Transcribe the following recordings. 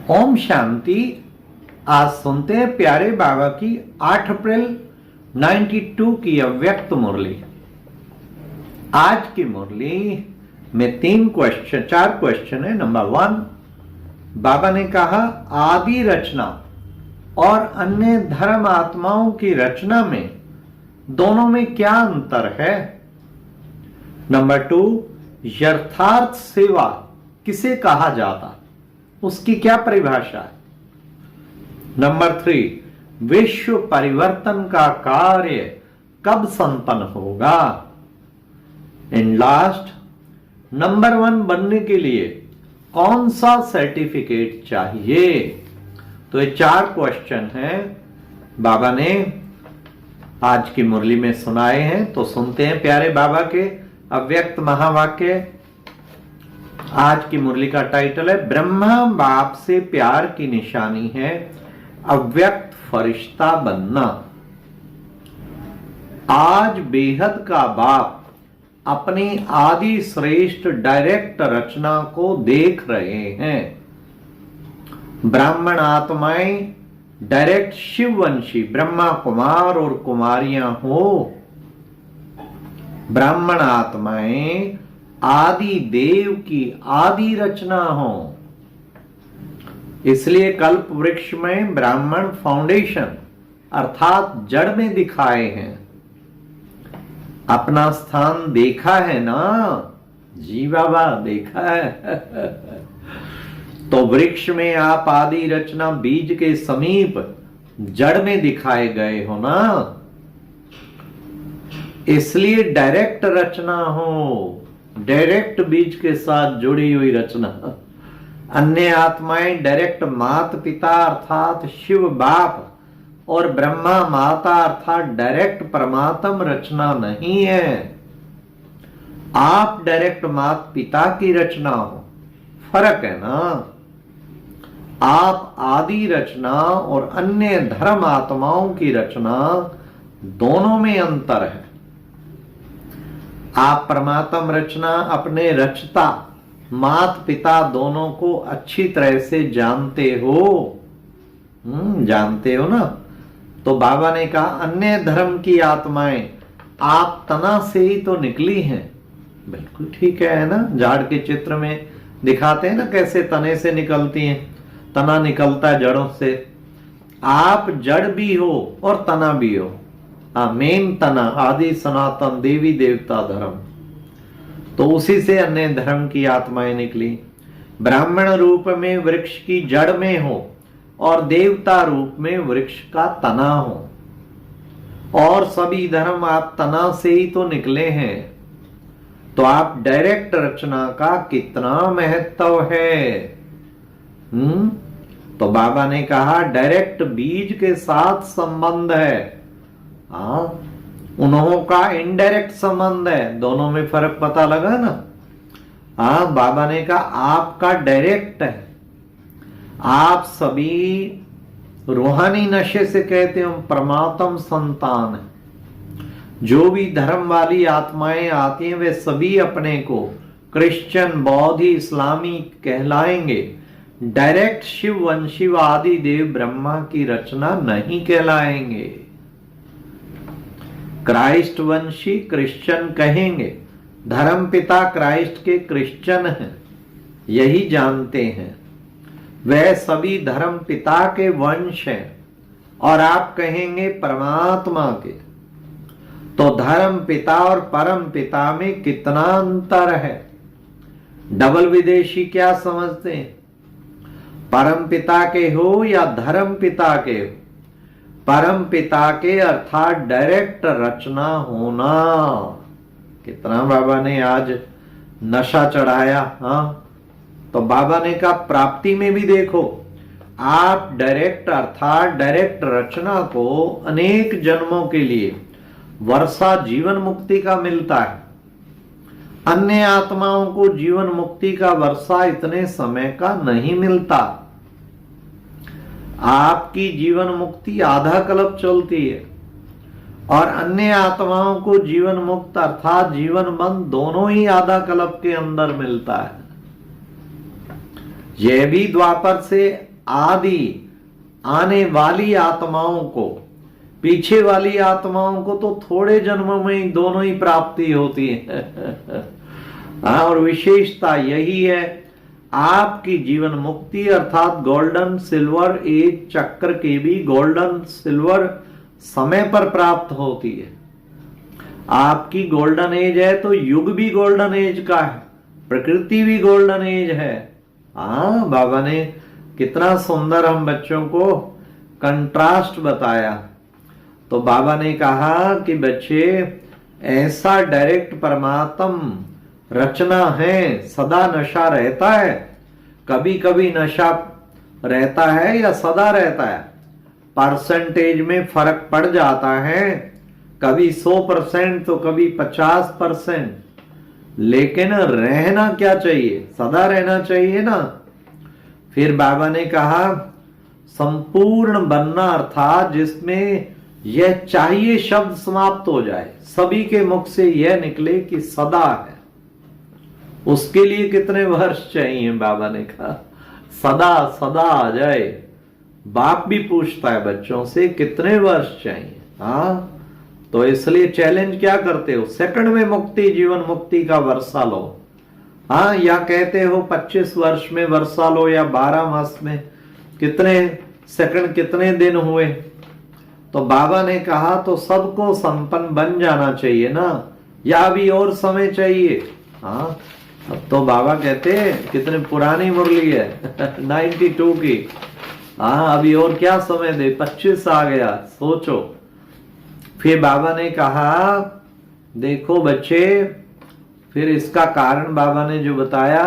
ओम शांति। आज सुनते हैं प्यारे बाबा की 8 अप्रैल 92 की अव्यक्त मुरली। आज की मुरली में 4 क्वेश्चन है। नंबर 1, बाबा ने कहा आदि रचना और अन्य धर्म आत्माओं की रचना में दोनों में क्या अंतर है। नंबर 2, यथार्थ सेवा किसे कहा जाता, उसकी क्या परिभाषा है। नंबर 3, विश्व परिवर्तन का कार्य कब संपन्न होगा। एंड लास्ट, नंबर 1 बनने के लिए कौन सा सर्टिफिकेट चाहिए। तो ये 4 क्वेश्चन हैं बाबा ने आज की मुरली में सुनाए हैं। तो सुनते हैं प्यारे बाबा के अव्यक्त महावाक्य। आज की मुरली का टाइटल है ब्रह्मा बाप से प्यार की निशानी है अव्यक्त फरिश्ता बनना। आज बेहद का बाप अपनी आदि श्रेष्ठ डायरेक्ट रचना को देख रहे हैं। ब्राह्मण आत्माएं डायरेक्ट शिववंशी ब्रह्मा कुमार और कुमारियां हो। ब्राह्मण आत्माएं आदि देव की आदि रचना हो। इसलिए कल्प वृक्ष में ब्राह्मण फाउंडेशन अर्थात जड़ में दिखाए हैं। अपना स्थान देखा है ना जी बाबा, देखा है। तो वृक्ष में आप आदि रचना बीज के समीप जड़ में दिखाए गए हो ना, इसलिए डायरेक्ट रचना हो, डायरेक्ट बीज के साथ जुड़ी हुई रचना। अन्य आत्माएं डायरेक्ट माता पिता अर्थात शिव बाप और ब्रह्मा माता अर्थात डायरेक्ट परमात्म रचना नहीं है। आप डायरेक्ट माता पिता की रचना हो, फर्क है ना। आप आदि रचना और अन्य धर्म आत्माओं की रचना, दोनों में अंतर है। आप परमात्म रचना अपने रचता माता पिता दोनों को अच्छी तरह से जानते हो। जानते हो ना। तो बाबा ने कहा अन्य धर्म की आत्माएं आप तना से ही तो निकली हैं। बिल्कुल ठीक है ना। झाड़ के चित्र में दिखाते हैं ना कैसे तने से निकलती हैं। तना निकलता है जड़ों से। आप जड़ भी हो और तना भी हो। मेन तना आदि सनातन देवी देवता धर्म, तो उसी से अन्य धर्म की आत्माएं निकली। ब्राह्मण रूप में वृक्ष की जड़ में हो और देवता रूप में वृक्ष का तना हो। और सभी धर्म आप तना से ही तो निकले हैं। तो आप डायरेक्ट रचना का कितना महत्व है। तो बाबा ने कहा डायरेक्ट बीज के साथ संबंध है। उन्हों का इनडायरेक्ट संबंध है। दोनों में फर्क पता लगा ना। बाबा ने कहा आपका डायरेक्ट है। आप सभी रूहानी नशे से कहते हो परमात्म संतान है। जो भी धर्म वाली आत्माएं आती हैं वे सभी अपने को क्रिश्चियन बौद्ध इस्लामी कहलाएंगे। डायरेक्ट शिव वंशी व आदि देव ब्रह्मा की रचना नहीं कहलाएंगे। क्राइस्ट वंशी क्रिश्चियन कहेंगे। धर्म पिता क्राइस्ट के क्रिश्चियन हैं, यही जानते हैं। वह सभी धर्म पिता के वंश हैं और आप कहेंगे परमात्मा के। तो धर्म पिता और परम पिता में कितना अंतर है। डबल विदेशी क्या समझते हैं। परम पिता के हो या धर्म पिता के हो। परम पिता के अर्थात डायरेक्ट रचना होना। कितना बाबा ने आज नशा चढ़ाया। तो बाबा ने कहा प्राप्ति में भी देखो आप डायरेक्ट अर्थात डायरेक्ट रचना को अनेक जन्मों के लिए वर्षा जीवन मुक्ति का मिलता है। अन्य आत्माओं को जीवन मुक्ति का वर्षा इतने समय का नहीं मिलता। आपकी जीवन मुक्ति आधा कल्प चलती है और अन्य आत्माओं को जीवन मुक्त अर्थात जीवन बंद दोनों ही आधा कल्प के अंदर मिलता है। यह भी द्वापर से आदि आने वाली आत्माओं को, पीछे वाली आत्माओं को तो थोड़े जन्मों में ही दोनों ही प्राप्ति होती है। हाँ, और विशेषता यही है, आपकी जीवन मुक्ति अर्थात गोल्डन सिल्वर एज चक्र की भी गोल्डन सिल्वर समय पर प्राप्त होती है। आपकी गोल्डन एज है तो युग भी गोल्डन एज का है, प्रकृति भी गोल्डन एज है। हाँ, बाबा ने कितना सुंदर हम बच्चों को कंट्रास्ट बताया। तो बाबा ने कहा कि बच्चे, ऐसा डायरेक्ट परमात्म रचना है, सदा नशा रहता है, कभी कभी नशा रहता है या सदा रहता है, परसेंटेज में फर्क पड़ जाता है, कभी 100% तो कभी 50%, लेकिन रहना क्या चाहिए, सदा रहना चाहिए ना। फिर बाबा ने कहा संपूर्ण बनना अर्थात जिसमें यह चाहिए शब्द समाप्त हो जाए, सभी के मुख से यह निकले कि सदा है, उसके लिए कितने वर्ष चाहिए। बाबा ने कहा सदा सदा आ जाए। बाप भी पूछता है बच्चों से कितने वर्ष चाहिए। हाँ, तो इसलिए चैलेंज क्या करते हो, सेकंड में मुक्ति, जीवन मुक्ति का वर्षा लो। हाँ, या कहते हो 25 वर्ष में वर्षा लो या 12 मास में, कितने सेकंड कितने दिन हुए। तो बाबा ने कहा तो सबको संपन्न बन जाना चाहिए ना, या अभी और समय चाहिए। हाँ, अब तो बाबा कहते कितने पुरानी मुरली है 92 की। हाँ, अभी और क्या समय दे, 25 आ गया, सोचो। फिर बाबा ने कहा देखो बच्चे, फिर इसका कारण बाबा ने जो बताया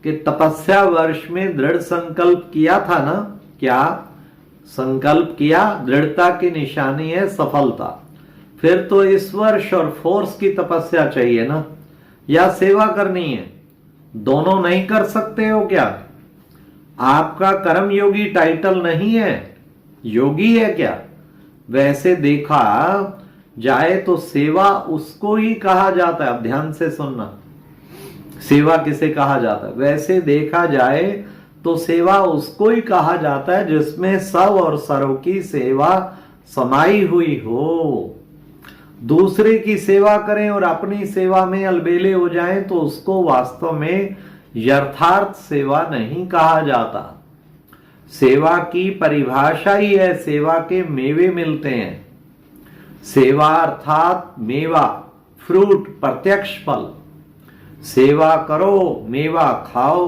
कि तपस्या वर्ष में दृढ़ संकल्प किया था ना, क्या संकल्प किया, दृढ़ता की निशानी है सफलता। फिर तो इस वर्ष और फोर्स की तपस्या चाहिए ना, या सेवा करनी है, दोनों नहीं कर सकते हो क्या? आपका कर्म योगी टाइटल नहीं है, योगी है क्या? वैसे देखा जाए तो सेवा उसको ही कहा जाता है। अब ध्यान से सुनना, सेवा किसे कहा जाता है? वैसे देखा जाए तो सेवा उसको ही कहा जाता है जिसमें सब और सर्व की सेवा समाई हुई हो। दूसरे की सेवा करें और अपनी सेवा में अलबेले हो जाएं तो उसको वास्तव में यथार्थ सेवा नहीं कहा जाता। सेवा की परिभाषा ही है, सेवा के मेवे मिलते हैं। सेवा अर्थात मेवा, फ्रूट, प्रत्यक्ष फल। सेवा करो, मेवा खाओ,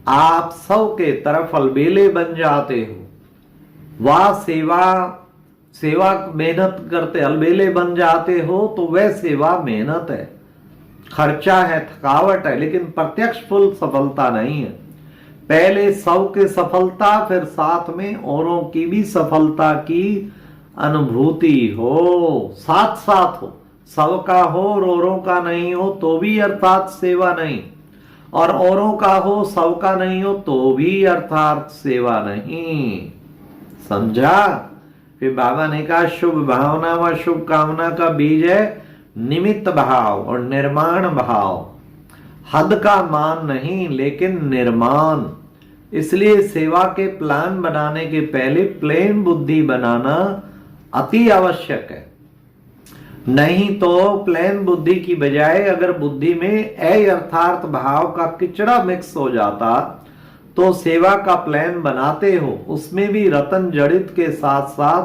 आप सब के तरफ अलबेले बन जाते हो। वह सेवा मेहनत करते अलबेले बन जाते हो तो वह सेवा मेहनत है, खर्चा है, थकावट है, लेकिन प्रत्यक्ष फल सफलता नहीं है। पहले सब के सफलता, फिर साथ में औरों की भी सफलता की अनुभूति हो, साथ साथ हो। सबका हो और औरों का नहीं हो तो भी अर्थात सेवा नहीं, और औरों का हो सबका नहीं हो तो भी अर्थात सेवा नहीं। समझा? फिर बाबा ने कहा शुभ भावना व शुभ कामना का बीज है निमित्त भाव और निर्माण भाव। हद का मान नहीं लेकिन निर्माण। इसलिए सेवा के प्लान बनाने के पहले प्लेन बुद्धि बनाना अति आवश्यक है। नहीं तो प्लेन बुद्धि की बजाय अगर बुद्धि में अयथार्थ भाव का किचड़ा मिक्स हो जाता तो सेवा का प्लान बनाते हो, उसमें भी रतन जड़ित के साथ साथ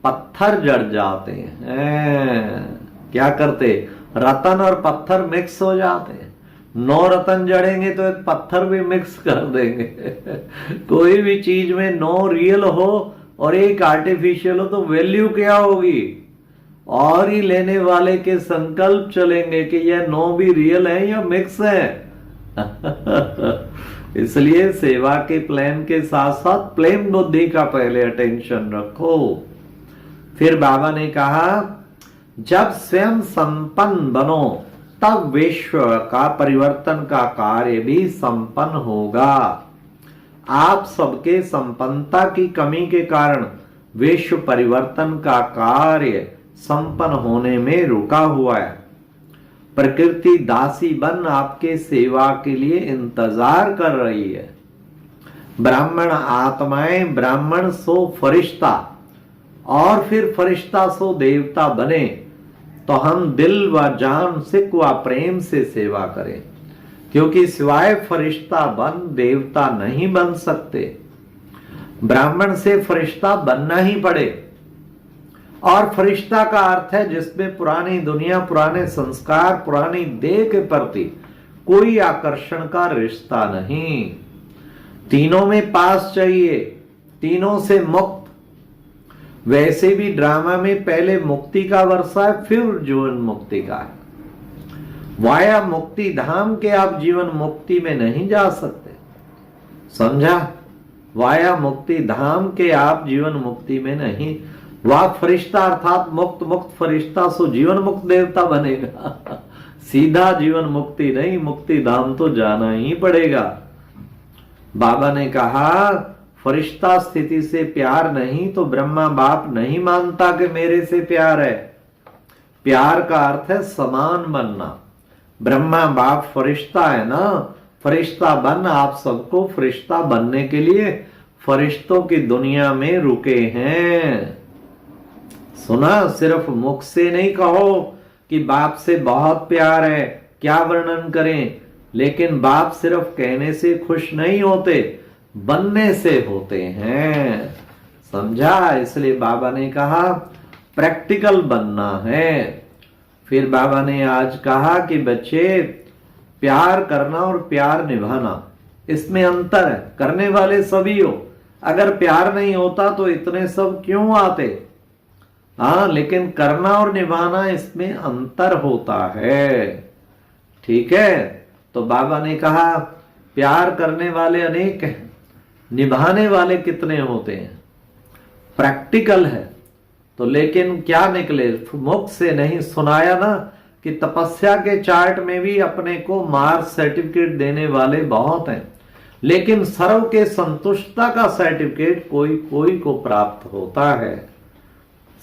पत्थर जड़ जाते हैं। क्या करते? रतन और पत्थर मिक्स हो जाते हैं। 9 रतन जड़ेंगे तो एक पत्थर भी मिक्स कर देंगे। कोई भी चीज में 9 रियल हो और एक आर्टिफिशियल हो तो वैल्यू क्या होगी? और ही लेने वाले के संकल्प चलेंगे कि यह 9 भी रियल है या मिक्स है। इसलिए सेवा के प्लान के साथ साथ प्लेन बुद्धि का पहले अटेंशन रखो। फिर बाबा ने कहा जब स्वयं संपन्न बनो तब विश्व का परिवर्तन का कार्य भी संपन्न होगा। आप सबके संपन्नता की कमी के कारण विश्व परिवर्तन का कार्य संपन्न होने में रुका हुआ है। प्रकृति दासी बन आपके सेवा के लिए इंतजार कर रही है। ब्राह्मण आत्माएं, ब्राह्मण सो फरिश्ता और फिर फरिश्ता सो देवता बने, तो हम दिल व जान सिक व प्रेम से सेवा करें, क्योंकि सिवाय फरिश्ता बन देवता नहीं बन सकते। ब्राह्मण से फरिश्ता बनना ही पड़े। और फरिश्ता का अर्थ है जिसमें पुरानी दुनिया, पुराने संस्कार, पुरानी देह के प्रति कोई आकर्षण का रिश्ता नहीं। तीनों में पास चाहिए, तीनों से मुक्त। वैसे भी ड्रामा में पहले मुक्ति का वर्षा है, फिर जीवन मुक्ति का है। वाया मुक्ति धाम के आप जीवन मुक्ति में नहीं जा सकते, समझा? वाया मुक्ति धाम के आप जीवन मुक्ति में नहीं। वह फरिश्ता अर्थात मुक्त, मुक्त फरिश्ता सो जीवन मुक्त देवता बनेगा। सीधा जीवन मुक्ति नहीं, मुक्ति धाम तो जाना ही पड़ेगा। बाबा ने कहा फरिश्ता स्थिति से प्यार नहीं तो ब्रह्मा बाप नहीं मानता कि मेरे से प्यार है। प्यार का अर्थ है समान बनना। ब्रह्मा बाप फरिश्ता है ना, फरिश्ता बन, आप सबको फरिश्ता बनने के लिए फरिश्तों की दुनिया में रुके हैं। सुना? सिर्फ मुख से नहीं कहो कि बाप से बहुत प्यार है, क्या वर्णन करें। लेकिन बाप सिर्फ कहने से खुश नहीं होते, बनने से होते हैं, समझा? इसलिए बाबा ने कहा प्रैक्टिकल बनना है। फिर बाबा ने आज कहा कि बच्चे, प्यार करना और प्यार निभाना, इसमें अंतर है। करने वाले सभी हो, अगर प्यार नहीं होता तो इतने सब क्यों आते? हाँ, लेकिन करना और निभाना, इसमें अंतर होता है। ठीक है? तो बाबा ने कहा प्यार करने वाले अनेक हैं, निभाने वाले कितने होते हैं? प्रैक्टिकल है तो। लेकिन क्या निकले? मुख से नहीं सुनाया ना कि तपस्या के चार्ट में भी अपने को मार्क्स सर्टिफिकेट देने वाले बहुत हैं, लेकिन सर्व के संतुष्टता का सर्टिफिकेट कोई कोई को प्राप्त होता है,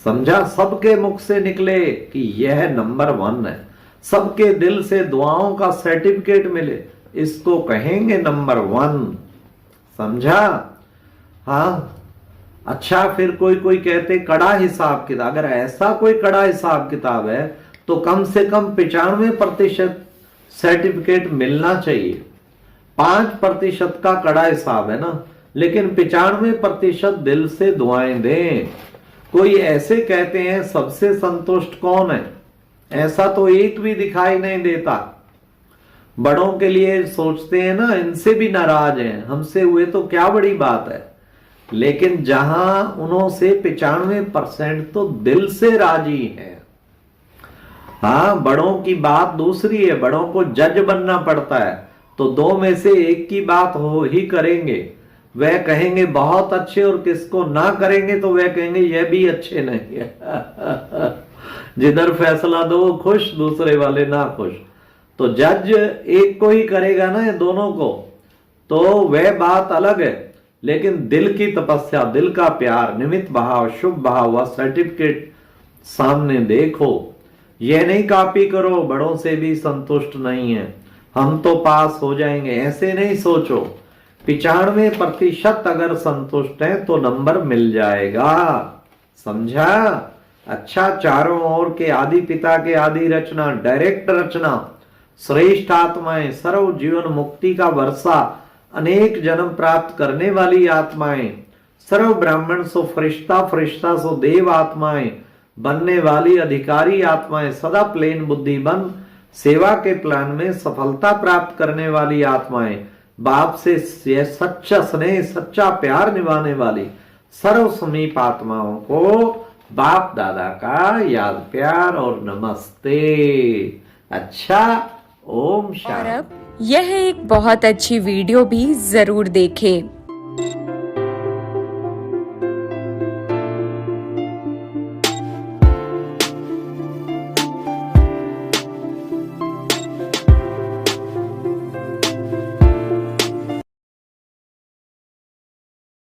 समझा? सबके मुख से निकले कि यह नंबर 1 है, सबके दिल से दुआओं का सर्टिफिकेट मिले, इसको कहेंगे नंबर 1, समझा? हाँ, अच्छा, फिर कोई कोई कहते कड़ा हिसाब किताब। अगर ऐसा कोई कड़ा हिसाब किताब है तो कम से कम 95% सर्टिफिकेट मिलना चाहिए। 5% का कड़ा हिसाब है ना, लेकिन 95% दिल से दुआएं दें। कोई ऐसे कहते हैं सबसे संतुष्ट कौन है, ऐसा तो एक भी दिखाई नहीं देता। बड़ों के लिए सोचते हैं ना, इनसे भी नाराज हैं, हमसे हुए तो क्या बड़ी बात है। लेकिन जहां उन्हों से 95% तो दिल से राजी है। हाँ, बड़ों की बात दूसरी है, बड़ों को जज बनना पड़ता है, तो 2 में से 1 की बात हो ही करेंगे। वह कहेंगे बहुत अच्छे, और किसको ना करेंगे तो वह कहेंगे यह भी अच्छे नहीं है। जिधर फैसला दो खुश, दूसरे वाले ना खुश, तो जज एक को ही करेगा ना, ये दोनों को, तो वह बात अलग है। लेकिन दिल की तपस्या, दिल का प्यार, निमित्त भाव, शुभ भाव व सर्टिफिकेट सामने देखो। यह नहीं कॉपी करो बड़ों से भी संतुष्ट नहीं है, हम तो पास हो जाएंगे, ऐसे नहीं सोचो। 95% अगर संतुष्ट है तो नंबर मिल जाएगा, समझा? अच्छा, चारों ओर के आदि पिता के आदि रचना, डायरेक्ट रचना, श्रेष्ठ आत्माएं, सर्व जीवन मुक्ति का वर्षा, अनेक जन्म प्राप्त करने वाली आत्माएं, सर्व ब्राह्मण सो फरिश्ता, फरिश्ता सो देव आत्माएं, बनने वाली अधिकारी आत्माएं, सदा प्लेन बुद्धि बन सेवा के प्लान में सफलता प्राप्त करने वाली आत्माएं, बाप से सच्चा स्नेह, सच्चा प्यार निभाने वाली सर्व समीप आत्माओं को बाप दादा का याद, प्यार और नमस्ते। अच्छा, ओम शांति। यह एक बहुत अच्छी वीडियो भी जरूर देखें।